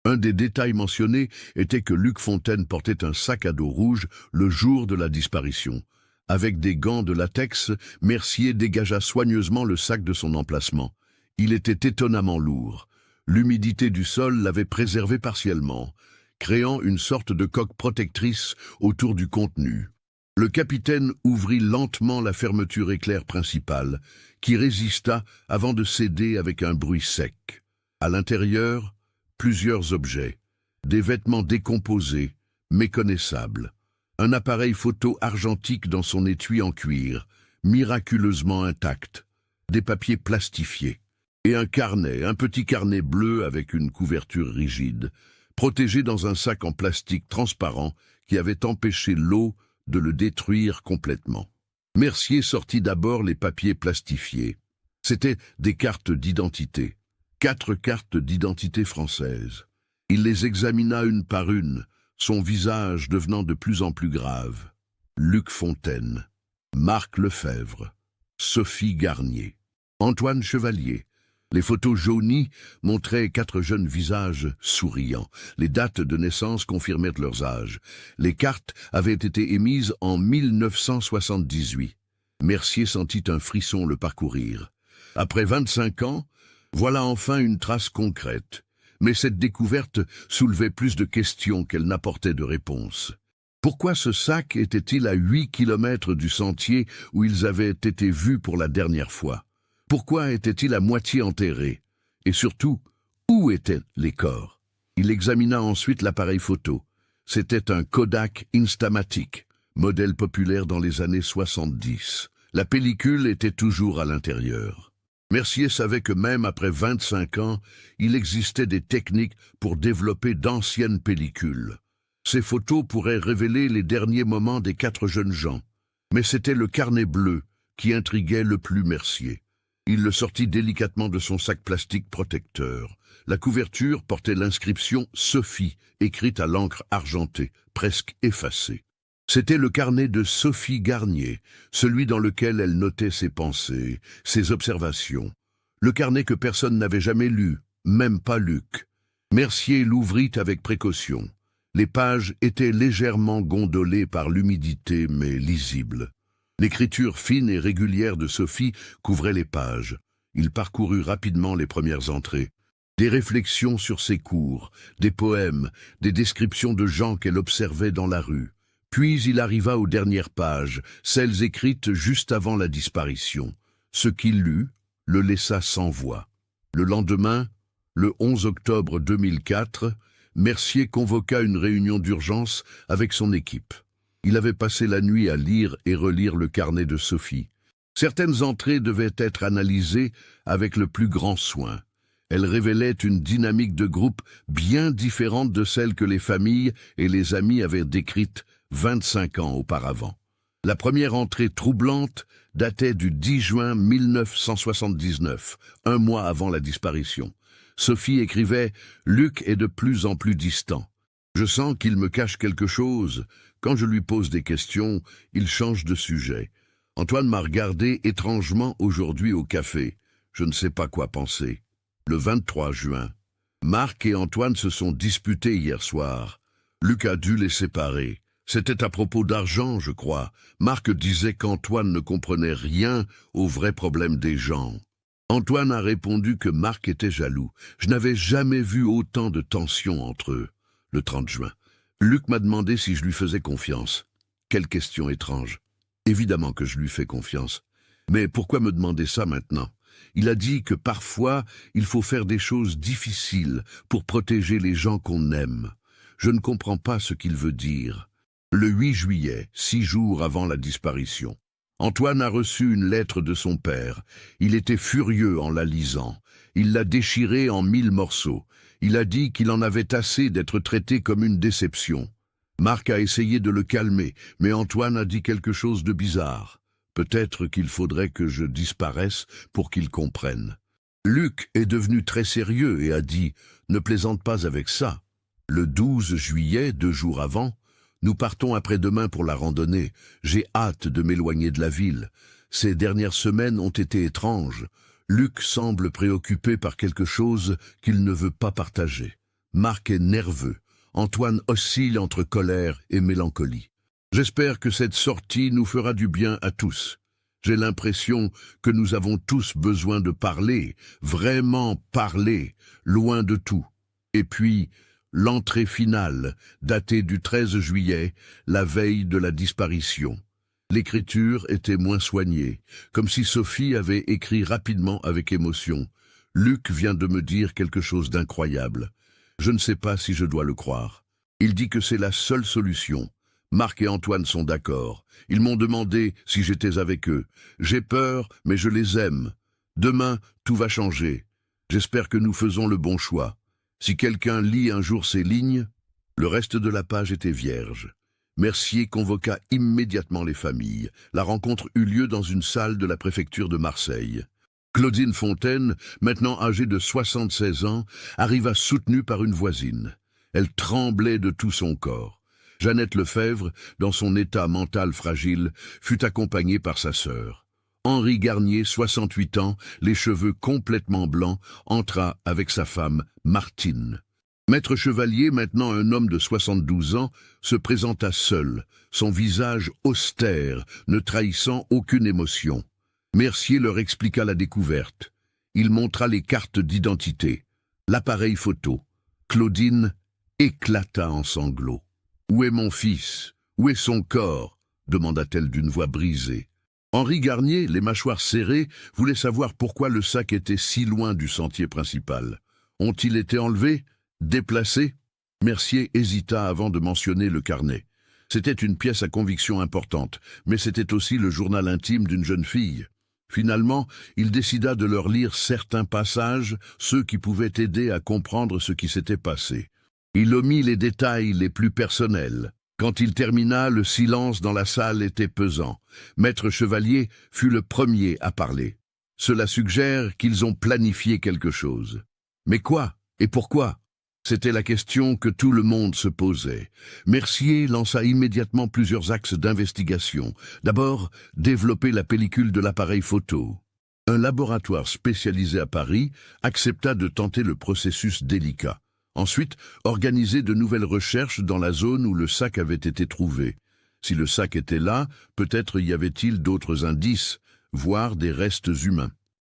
Un des détails mentionnés était que Luc Fontaine portait un sac à dos rouge le jour de la disparition. Avec des gants de latex, Mercier dégagea soigneusement le sac de son emplacement. Il était étonnamment lourd. L'humidité du sol l'avait préservé partiellement, créant une sorte de coque protectrice autour du contenu. Le capitaine ouvrit lentement la fermeture éclair principale, qui résista avant de céder avec un bruit sec. À l'intérieur, plusieurs objets, des vêtements décomposés, méconnaissables, un appareil photo argentique dans son étui en cuir, miraculeusement intact, des papiers plastifiés, et un petit carnet bleu avec une couverture rigide, protégé dans un sac en plastique transparent qui avait empêché l'eau de le détruire complètement. Mercier sortit d'abord les papiers plastifiés. C'étaient des cartes d'identité. 4 cartes d'identité françaises. Il les examina une par une, son visage devenant de plus en plus grave. Luc Fontaine, Marc Lefebvre, Sophie Garnier, Antoine Chevalier. Les photos jaunies montraient 4 jeunes visages souriants. Les dates de naissance confirmaient leurs âges. Les cartes avaient été émises en 1978. Mercier sentit un frisson le parcourir. Après 25 ans, voilà enfin une trace concrète. Mais cette découverte soulevait plus de questions qu'elle n'apportait de réponses. Pourquoi ce sac était-il à 8 kilomètres du sentier où ils avaient été vus pour la dernière fois? Pourquoi était-il à moitié enterré? Et surtout, où étaient les corps? Il examina ensuite l'appareil photo. C'était un Kodak Instamatic, modèle populaire dans les années 70. La pellicule était toujours à l'intérieur. Mercier savait que même après 25 ans, il existait des techniques pour développer d'anciennes pellicules. Ces photos pourraient révéler les derniers moments des 4 jeunes gens. Mais c'était le carnet bleu qui intriguait le plus Mercier. Il le sortit délicatement de son sac plastique protecteur. La couverture portait l'inscription « Sophie » écrite à l'encre argentée, presque effacée. C'était le carnet de Sophie Garnier, celui dans lequel elle notait ses pensées, ses observations. Le carnet que personne n'avait jamais lu, même pas Luc. Mercier l'ouvrit avec précaution. Les pages étaient légèrement gondolées par l'humidité, mais lisibles. L'écriture fine et régulière de Sophie couvrait les pages. Il parcourut rapidement les premières entrées. Des réflexions sur ses cours, des poèmes, des descriptions de gens qu'elle observait dans la rue. Puis il arriva aux dernières pages, celles écrites juste avant la disparition. Ce qu'il lut le laissa sans voix. Le lendemain, le 11 octobre 2004, Mercier convoqua une réunion d'urgence avec son équipe. Il avait passé la nuit à lire et relire le carnet de Sophie. Certaines entrées devaient être analysées avec le plus grand soin. Elles révélaient une dynamique de groupe bien différente de celle que les familles et les amis avaient décrite 25 ans auparavant. La première entrée troublante datait du 10 juin 1979, un mois avant la disparition. Sophie écrivait « Luc est de plus en plus distant. Je sens qu'il me cache quelque chose. Quand je lui pose des questions, il change de sujet. Antoine m'a regardé étrangement aujourd'hui au café. Je ne sais pas quoi penser. » Le 23 juin, Marc et Antoine se sont disputés hier soir. Luc a dû les séparer. C'était à propos d'argent, je crois. Marc disait qu'Antoine ne comprenait rien aux vrais problèmes des gens. Antoine a répondu que Marc était jaloux. Je n'avais jamais vu autant de tension entre eux. Le 30 juin. Luc m'a demandé si je lui faisais confiance. Quelle question étrange. Évidemment que je lui fais confiance. Mais pourquoi me demander ça maintenant? Il a dit que parfois, il faut faire des choses difficiles pour protéger les gens qu'on aime. Je ne comprends pas ce qu'il veut dire. Le 8 juillet, 6 jours avant la disparition, Antoine a reçu une lettre de son père. Il était furieux en la lisant. Il l'a déchirée en 1000 morceaux. Il a dit qu'il en avait assez d'être traité comme une déception. Marc a essayé de le calmer, mais Antoine a dit quelque chose de bizarre. Peut-être qu'il faudrait que je disparaisse pour qu'il comprenne. Luc est devenu très sérieux et a dit « Ne plaisante pas avec ça ». Le 12 juillet, 2 jours avant, nous partons après-demain pour la randonnée. J'ai hâte de m'éloigner de la ville. Ces dernières semaines ont été étranges. Luc semble préoccupé par quelque chose qu'il ne veut pas partager. Marc est nerveux. Antoine oscille entre colère et mélancolie. J'espère que cette sortie nous fera du bien à tous. J'ai l'impression que nous avons tous besoin de parler, vraiment parler, loin de tout. Et puis, l'entrée finale, datée du 13 juillet, la veille de la disparition. L'écriture était moins soignée, comme si Sophie avait écrit rapidement avec émotion. Luc vient de me dire quelque chose d'incroyable. Je ne sais pas si je dois le croire. Il dit que c'est la seule solution. Marc et Antoine sont d'accord. Ils m'ont demandé si j'étais avec eux. J'ai peur, mais je les aime. Demain, tout va changer. J'espère que nous faisons le bon choix. Si quelqu'un lit un jour ces lignes, le reste de la page était vierge. Mercier convoqua immédiatement les familles. La rencontre eut lieu dans une salle de la préfecture de Marseille. Claudine Fontaine, maintenant âgée de 76 ans, arriva soutenue par une voisine. Elle tremblait de tout son corps. Jeannette Lefebvre, dans son état mental fragile, fut accompagnée par sa sœur. Henri Garnier, 68 ans, les cheveux complètement blancs, entra avec sa femme, Martine. Maître Chevalier, maintenant un homme de 72 ans, se présenta seul, son visage austère, ne trahissant aucune émotion. Mercier leur expliqua la découverte. Il montra les cartes d'identité, l'appareil photo. Claudine éclata en sanglots. « Où est mon fils? Où est son corps ?» demanda-t-elle d'une voix brisée. Henri Garnier, les mâchoires serrées, voulait savoir pourquoi le sac était si loin du sentier principal. Ont-ils été enlevés? Déplacés? Mercier hésita avant de mentionner le carnet. C'était une pièce à conviction importante, mais c'était aussi le journal intime d'une jeune fille. Finalement, il décida de leur lire certains passages, ceux qui pouvaient aider à comprendre ce qui s'était passé. Il omit les détails les plus personnels. Quand il termina, le silence dans la salle était pesant. Maître Chevalier fut le premier à parler. Cela suggère qu'ils ont planifié quelque chose. Mais quoi et pourquoi? C'était la question que tout le monde se posait. Mercier lança immédiatement plusieurs axes d'investigation. D'abord, développer la pellicule de l'appareil photo. Un laboratoire spécialisé à Paris accepta de tenter le processus délicat. Ensuite, organiser de nouvelles recherches dans la zone où le sac avait été trouvé. Si le sac était là, peut-être y avait-il d'autres indices, voire des restes humains.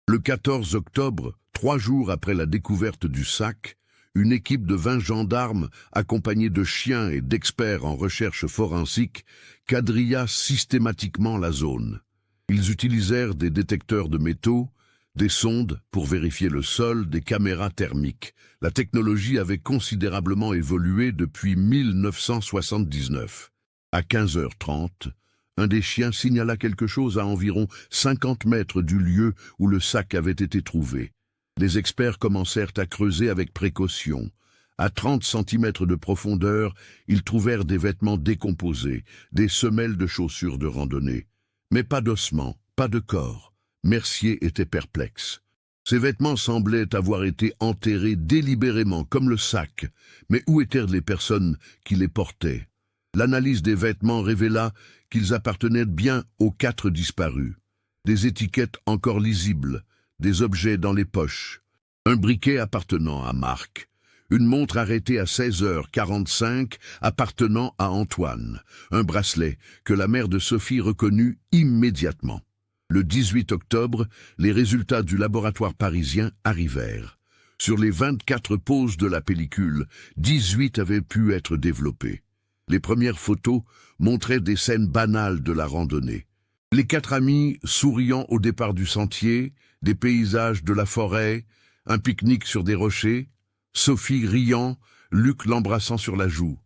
Le 14 octobre, 3 jours après la découverte du sac, une équipe de 20 gendarmes, accompagnée de chiens et d'experts en recherche forensique, quadrilla systématiquement la zone. Ils utilisèrent des détecteurs de métaux, des sondes pour vérifier le sol, des caméras thermiques. La technologie avait considérablement évolué depuis 1979. À 15h30, un des chiens signala quelque chose à environ 50 mètres du lieu où le sac avait été trouvé. Les experts commencèrent à creuser avec précaution. À 30 centimètres de profondeur, ils trouvèrent des vêtements décomposés, des semelles de chaussures de randonnée. Mais pas d'ossements, pas de corps. Mercier était perplexe. Ces vêtements semblaient avoir été enterrés délibérément, comme le sac. Mais où étaient les personnes qui les portaient? L'analyse des vêtements révéla qu'ils appartenaient bien aux 4 disparus. Des étiquettes encore lisibles, des objets dans les poches, un briquet appartenant à Marc, une montre arrêtée à 16h45 appartenant à Antoine, un bracelet que la mère de Sophie reconnut immédiatement. Le 18 octobre, les résultats du laboratoire parisien arrivèrent. Sur les 24 poses de la pellicule, 18 avaient pu être développées. Les premières photos montraient des scènes banales de la randonnée. Les 4 amis souriant au départ du sentier, des paysages de la forêt, un pique-nique sur des rochers, Sophie riant, Luc l'embrassant sur la joue,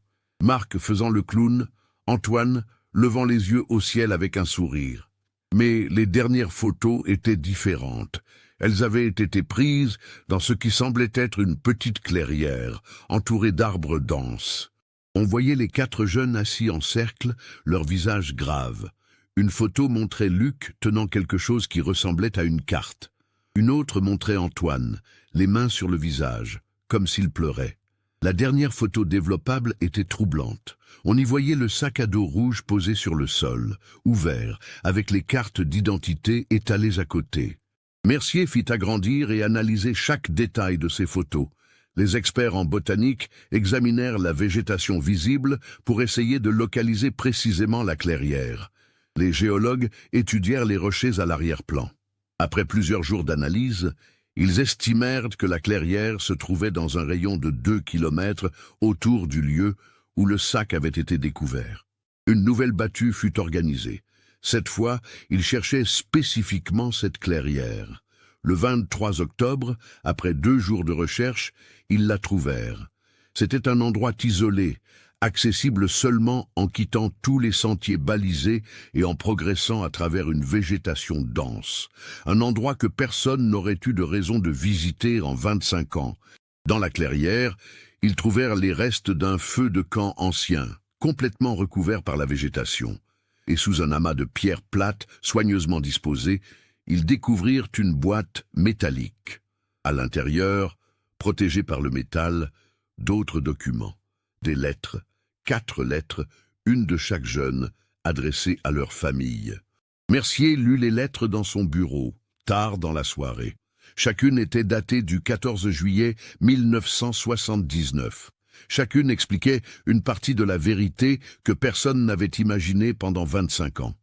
Marc faisant le clown, Antoine levant les yeux au ciel avec un sourire. Mais les dernières photos étaient différentes. Elles avaient été prises dans ce qui semblait être une petite clairière, entourée d'arbres denses. On voyait les 4 jeunes assis en cercle, leurs visages graves. Une photo montrait Luc tenant quelque chose qui ressemblait à une carte. Une autre montrait Antoine, les mains sur le visage, comme s'il pleurait. La dernière photo développable était troublante. On y voyait le sac à dos rouge posé sur le sol, ouvert, avec les cartes d'identité étalées à côté. Mercier fit agrandir et analyser chaque détail de ces photos. Les experts en botanique examinèrent la végétation visible pour essayer de localiser précisément la clairière. Les géologues étudièrent les rochers à l'arrière-plan. Après plusieurs jours d'analyse, ils estimèrent que la clairière se trouvait dans un rayon de 2 kilomètres autour du lieu où le sac avait été découvert. Une nouvelle battue fut organisée. Cette fois, ils cherchaient spécifiquement cette clairière. Le 23 octobre, après 2 jours de recherche, ils la trouvèrent. C'était un endroit isolé, accessible seulement en quittant tous les sentiers balisés et en progressant à travers une végétation dense. Un endroit que personne n'aurait eu de raison de visiter en 25 ans. Dans la clairière, ils trouvèrent les restes d'un feu de camp ancien, complètement recouvert par la végétation. Et sous un amas de pierres plates, soigneusement disposées, ils découvrirent une boîte métallique. À l'intérieur, protégée par le métal, d'autres documents, des lettres, 4 lettres, une de chaque jeune, adressées à leur famille. Mercier lut les lettres dans son bureau, tard dans la soirée. Chacune était datée du 14 juillet 1979. Chacune expliquait une partie de la vérité que personne n'avait imaginée pendant 25 ans.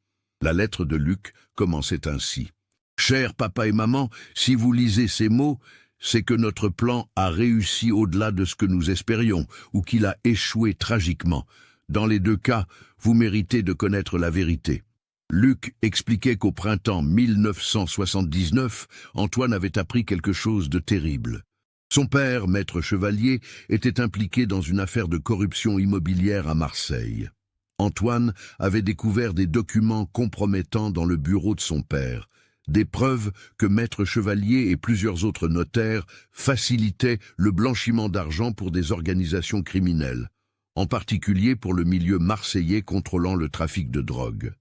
La lettre de Luc commençait ainsi. « Cher papa et maman, si vous lisez ces mots, c'est que notre plan a réussi au-delà de ce que nous espérions, ou qu'il a échoué tragiquement. Dans les 2 cas, vous méritez de connaître la vérité. » Luc expliquait qu'au printemps 1979, Antoine avait appris quelque chose de terrible. Son père, maître Chevalier, était impliqué dans une affaire de corruption immobilière à Marseille. Antoine avait découvert des documents compromettants dans le bureau de son père, des preuves que maître Chevalier et plusieurs autres notaires facilitaient le blanchiment d'argent pour des organisations criminelles, en particulier pour le milieu marseillais contrôlant le trafic de drogue.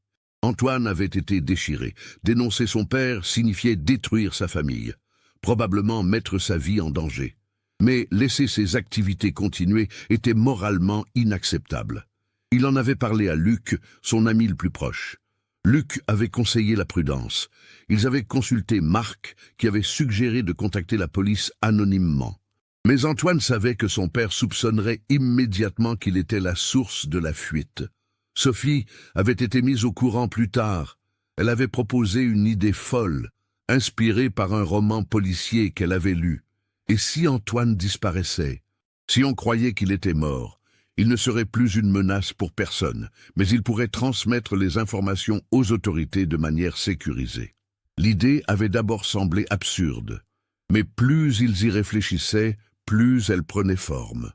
Antoine avait été déchiré. Dénoncer son père signifiait détruire sa famille, probablement mettre sa vie en danger. Mais laisser ses activités continuer était moralement inacceptable. Il en avait parlé à Luc, son ami le plus proche. Luc avait conseillé la prudence. Ils avaient consulté Marc, qui avait suggéré de contacter la police anonymement. Mais Antoine savait que son père soupçonnerait immédiatement qu'il était la source de la fuite. Sophie avait été mise au courant plus tard. Elle avait proposé une idée folle, inspirée par un roman policier qu'elle avait lu. Et si Antoine disparaissait? Si on croyait qu'il était mort, il ne serait plus une menace pour personne, mais il pourrait transmettre les informations aux autorités de manière sécurisée. L'idée avait d'abord semblé absurde, mais plus ils y réfléchissaient, plus elle prenait forme.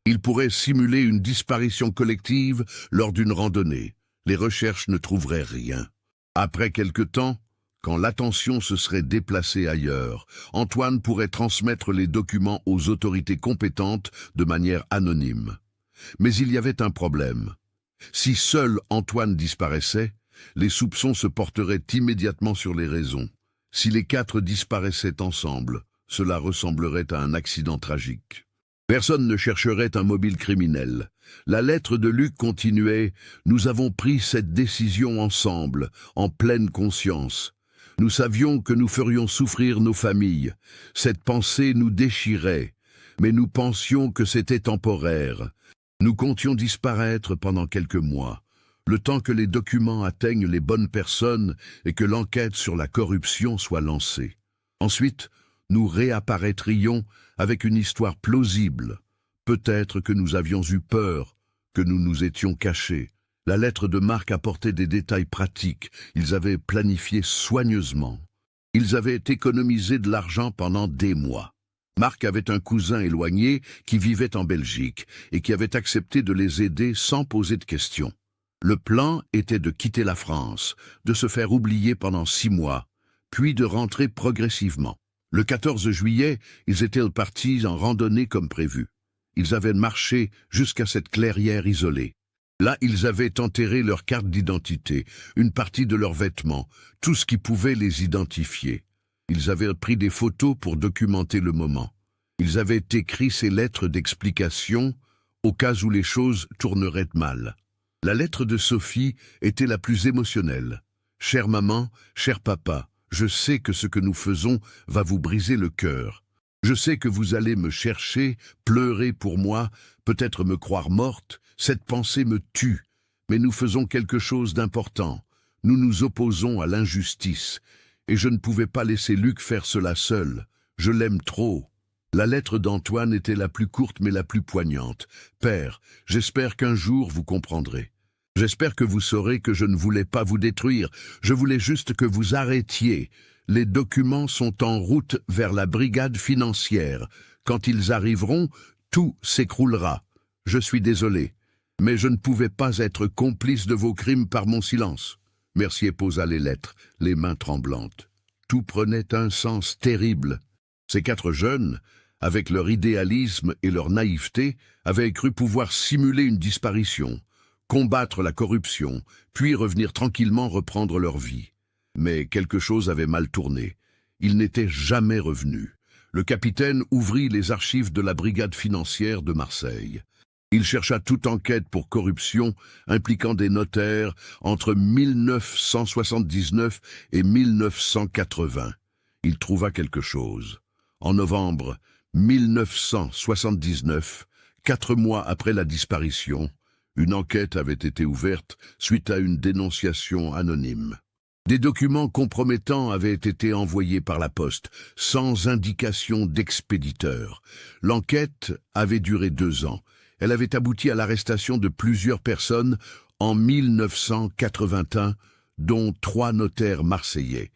Il pourrait simuler une disparition collective lors d'une randonnée. Les recherches ne trouveraient rien. Après quelque temps, quand l'attention se serait déplacée ailleurs, Antoine pourrait transmettre les documents aux autorités compétentes de manière anonyme. Mais il y avait un problème. Si seul Antoine disparaissait, les soupçons se porteraient immédiatement sur les raisons. Si les 4 disparaissaient ensemble, cela ressemblerait à un accident tragique. Personne ne chercherait un mobile criminel. La lettre de Luc continuait « Nous avons pris cette décision ensemble, en pleine conscience. Nous savions que nous ferions souffrir nos familles. Cette pensée nous déchirait, mais nous pensions que c'était temporaire. Nous comptions disparaître pendant quelques mois, le temps que les documents atteignent les bonnes personnes et que l'enquête sur la corruption soit lancée. Ensuite, nous réapparaîtrions avec une histoire plausible. Peut-être que nous avions eu peur, que nous nous étions cachés. La lettre de Marc apportait des détails pratiques. Ils avaient planifié soigneusement. Ils avaient économisé de l'argent pendant des mois. Marc avait un cousin éloigné qui vivait en Belgique et qui avait accepté de les aider sans poser de questions. Le plan était de quitter la France, de se faire oublier pendant 6 mois, puis de rentrer progressivement. Le 14 juillet, ils étaient partis en randonnée comme prévu. Ils avaient marché jusqu'à cette clairière isolée. Là, ils avaient enterré leur carte d'identité, une partie de leurs vêtements, tout ce qui pouvait les identifier. Ils avaient pris des photos pour documenter le moment. Ils avaient écrit ces lettres d'explication au cas où les choses tourneraient mal. La lettre de Sophie était la plus émotionnelle. « Chère maman, cher papa, je sais que ce que nous faisons va vous briser le cœur. Je sais que vous allez me chercher, pleurer pour moi, peut-être me croire morte. Cette pensée me tue. Mais nous faisons quelque chose d'important. Nous nous opposons à l'injustice. Et je ne pouvais pas laisser Luc faire cela seul. Je l'aime trop. » La lettre d'Antoine était la plus courte mais la plus poignante. « Père, j'espère qu'un jour vous comprendrez. J'espère que vous saurez que je ne voulais pas vous détruire. Je voulais juste que vous arrêtiez. Les documents sont en route vers la brigade financière. Quand ils arriveront, tout s'écroulera. Je suis désolé, mais je ne pouvais pas être complice de vos crimes par mon silence. » Mercier posa les lettres, les mains tremblantes. Tout prenait un sens terrible. Ces 4 jeunes, avec leur idéalisme et leur naïveté, avaient cru pouvoir simuler une disparition, combattre la corruption, puis revenir tranquillement reprendre leur vie. Mais quelque chose avait mal tourné. Ils n'étaient jamais revenus. Le capitaine ouvrit les archives de la brigade financière de Marseille. Il chercha toute enquête pour corruption impliquant des notaires entre 1979 et 1980. Il trouva quelque chose. En novembre 1979, 4 mois après la disparition, une enquête avait été ouverte suite à une dénonciation anonyme. Des documents compromettants avaient été envoyés par la poste, sans indication d'expéditeur. L'enquête avait duré 2 ans. Elle avait abouti à l'arrestation de plusieurs personnes en 1981, dont 3 notaires marseillais.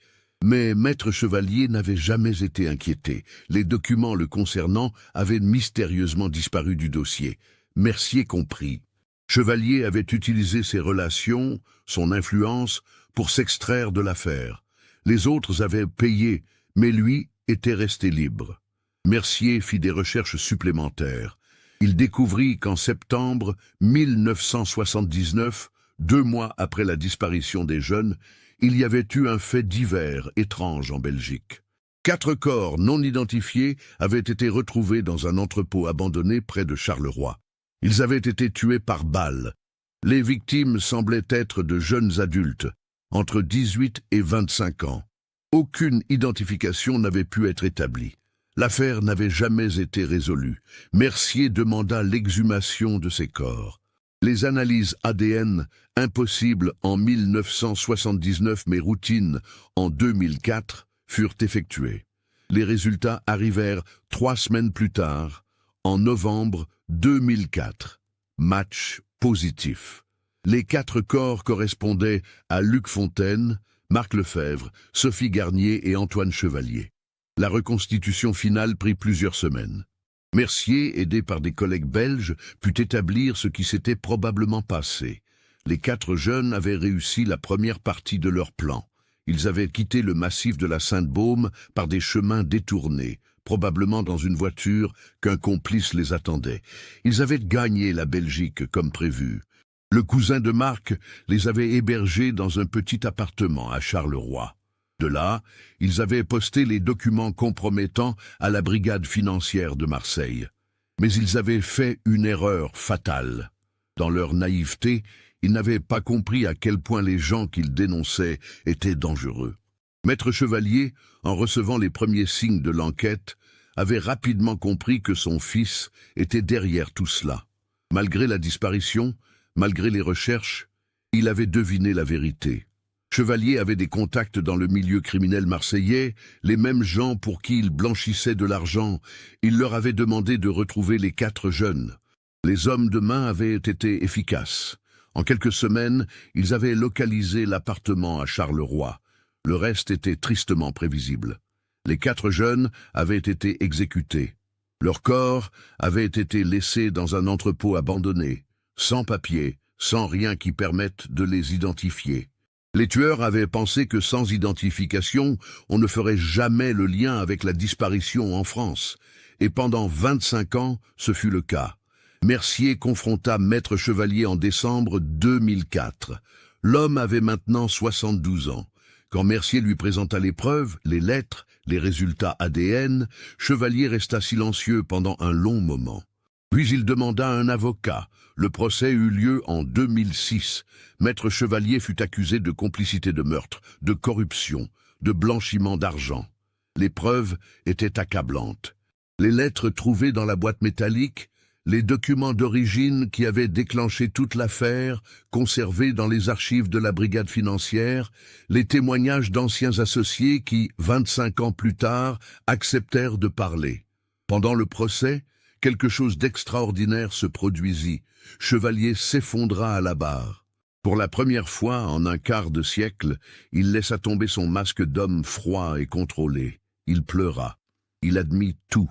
Mais Maître Chevalier n'avait jamais été inquiété. Les documents le concernant avaient mystérieusement disparu du dossier. Mercier compris. Chevalier avait utilisé ses relations, son influence, pour s'extraire de l'affaire. Les autres avaient payé, mais lui était resté libre. Mercier fit des recherches supplémentaires. Il découvrit qu'en septembre 1979, 2 mois après la disparition des jeunes, il y avait eu un fait divers étrange en Belgique. 4 corps non identifiés avaient été retrouvés dans un entrepôt abandonné près de Charleroi. Ils avaient été tués par balle. Les victimes semblaient être de jeunes adultes, entre 18 et 25 ans. Aucune identification n'avait pu être établie. L'affaire n'avait jamais été résolue. Mercier demanda l'exhumation de ces corps. Les analyses ADN, impossibles en 1979 mais routines en 2004, furent effectuées. Les résultats arrivèrent 3 semaines plus tard, en novembre 2004. Match positif. Les 4 corps correspondaient à Luc Fontaine, Marc Lefebvre, Sophie Garnier et Antoine Chevalier. La reconstitution finale prit plusieurs semaines. Mercier, aidé par des collègues belges, put établir ce qui s'était probablement passé. Les 4 jeunes avaient réussi la première partie de leur plan. Ils avaient quitté le massif de la Sainte-Baume par des chemins détournés, probablement dans une voiture qu'un complice les attendait. Ils avaient gagné la Belgique comme prévu. Le cousin de Marc les avait hébergés dans un petit appartement à Charleroi. De là, ils avaient posté les documents compromettants à la brigade financière de Marseille. Mais ils avaient fait une erreur fatale. Dans leur naïveté, ils n'avaient pas compris à quel point les gens qu'ils dénonçaient étaient dangereux. Maître Chevalier, en recevant les premiers signes de l'enquête, avait rapidement compris que son fils était derrière tout cela. Malgré la disparition, malgré les recherches, il avait deviné la vérité. Chevalier avait des contacts dans le milieu criminel marseillais, les mêmes gens pour qui il blanchissait de l'argent. Il leur avait demandé de retrouver les 4 jeunes. Les hommes de main avaient été efficaces. En quelques semaines, ils avaient localisé l'appartement à Charleroi. Le reste était tristement prévisible. Les 4 jeunes avaient été exécutés. Leurs corps avaient été laissés dans un entrepôt abandonné, sans papier, sans rien qui permette de les identifier. Les tueurs avaient pensé que sans identification, on ne ferait jamais le lien avec la disparition en France. Et pendant 25 ans, ce fut le cas. Mercier confronta Maître Chevalier en décembre 2004. L'homme avait maintenant 72 ans. Quand Mercier lui présenta les preuves, les lettres, les résultats ADN, Chevalier resta silencieux pendant un long moment. Puis il demanda un avocat. Le procès eut lieu en 2006. Maître Chevalier fut accusé de complicité de meurtre, de corruption, de blanchiment d'argent. Les preuves étaient accablantes. Les lettres trouvées dans la boîte métallique, les documents d'origine qui avaient déclenché toute l'affaire, conservés dans les archives de la brigade financière, les témoignages d'anciens associés qui, 25 ans plus tard, acceptèrent de parler. Pendant le procès, quelque chose d'extraordinaire se produisit. Chevalier s'effondra à la barre. Pour la première fois en un quart de siècle, il laissa tomber son masque d'homme froid et contrôlé. Il pleura. Il admit tout.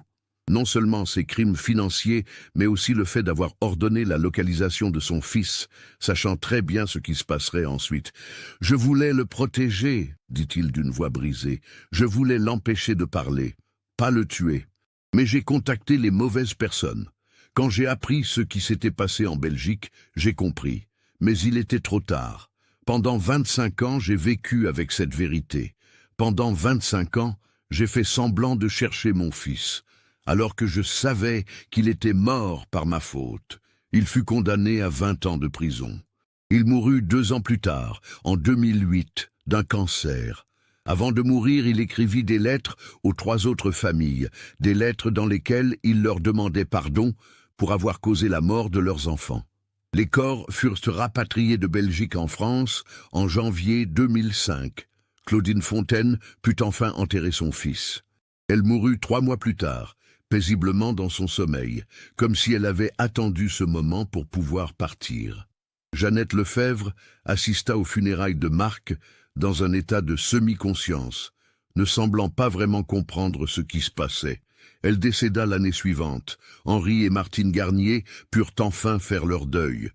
Non seulement ses crimes financiers, mais aussi le fait d'avoir ordonné la localisation de son fils, sachant très bien ce qui se passerait ensuite. « Je voulais le protéger, » dit-il d'une voix brisée. « Je voulais l'empêcher de parler, pas le tuer. Mais j'ai contacté les mauvaises personnes. Quand j'ai appris ce qui s'était passé en Belgique, j'ai compris. Mais il était trop tard. Pendant 25 ans, j'ai vécu avec cette vérité. Pendant 25 ans, j'ai fait semblant de chercher mon fils. Alors que je savais qu'il était mort par ma faute. Il fut condamné à 20 ans de prison. Il mourut 2 ans plus tard, en 2008, d'un cancer. Avant de mourir, il écrivit des lettres aux 3 autres familles, des lettres dans lesquelles il leur demandait pardon pour avoir causé la mort de leurs enfants. Les corps furent rapatriés de Belgique en France en janvier 2005. Claudine Fontaine put enfin enterrer son fils. Elle mourut 3 mois plus tard, paisiblement dans son sommeil, comme si elle avait attendu ce moment pour pouvoir partir. Jeannette Lefebvre assista aux funérailles de Marc dans un état de semi-conscience, ne semblant pas vraiment comprendre ce qui se passait. Elle décéda l'année suivante. Henri et Martine Garnier purent enfin faire leur deuil.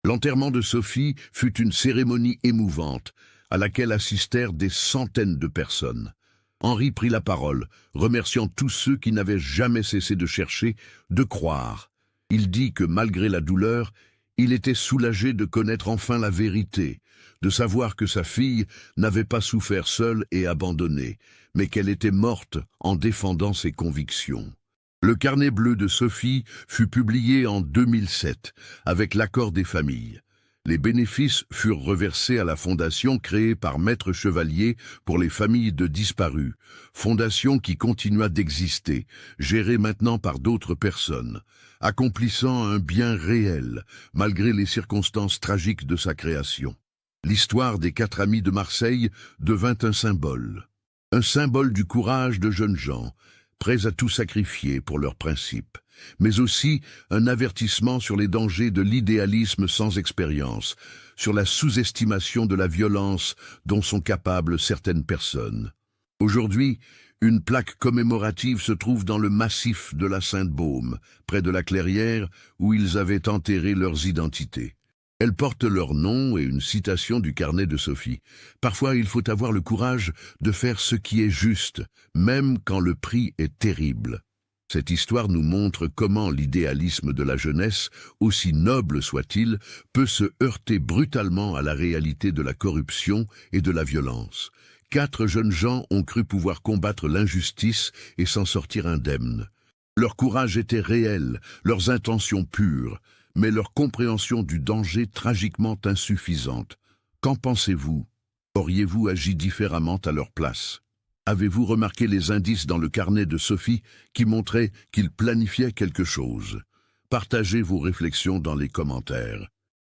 L'enterrement de Sophie fut une cérémonie émouvante, à laquelle assistèrent des centaines de personnes. Henri prit la parole, remerciant tous ceux qui n'avaient jamais cessé de chercher, de croire. Il dit que malgré la douleur, il était soulagé de connaître enfin la vérité, de savoir que sa fille n'avait pas souffert seule et abandonnée, mais qu'elle était morte en défendant ses convictions. Le carnet bleu de Sophie fut publié en 2007, avec l'accord des familles. Les bénéfices furent reversés à la fondation créée par Maître Chevalier pour les familles de disparus, fondation qui continua d'exister, gérée maintenant par d'autres personnes, accomplissant un bien réel, malgré les circonstances tragiques de sa création. L'histoire des 4 amis de Marseille devint un symbole du courage de jeunes gens, prêts à tout sacrifier pour leurs principes, mais aussi un avertissement sur les dangers de l'idéalisme sans expérience, sur la sous-estimation de la violence dont sont capables certaines personnes. Aujourd'hui, une plaque commémorative se trouve dans le massif de la Sainte-Baume, près de la Clairière, où ils avaient enterré leurs identités. Elle porte leur nom et une citation du carnet de Sophie. Parfois, il faut avoir le courage de faire ce qui est juste, même quand le prix est terrible. Cette histoire nous montre comment l'idéalisme de la jeunesse, aussi noble soit-il, peut se heurter brutalement à la réalité de la corruption et de la violence. 4 jeunes gens ont cru pouvoir combattre l'injustice et s'en sortir indemnes. Leur courage était réel, leurs intentions pures, mais leur compréhension du danger tragiquement insuffisante. Qu'en pensez-vous? Auriez-vous agi différemment à leur place? Avez-vous remarqué les indices dans le carnet de Sophie qui montraient qu'il planifiait quelque chose? Partagez vos réflexions dans les commentaires.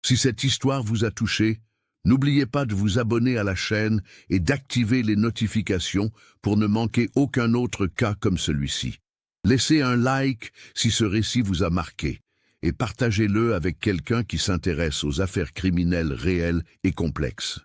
Si cette histoire vous a touché, n'oubliez pas de vous abonner à la chaîne et d'activer les notifications pour ne manquer aucun autre cas comme celui-ci. Laissez un like si ce récit vous a marqué et partagez-le avec quelqu'un qui s'intéresse aux affaires criminelles réelles et complexes.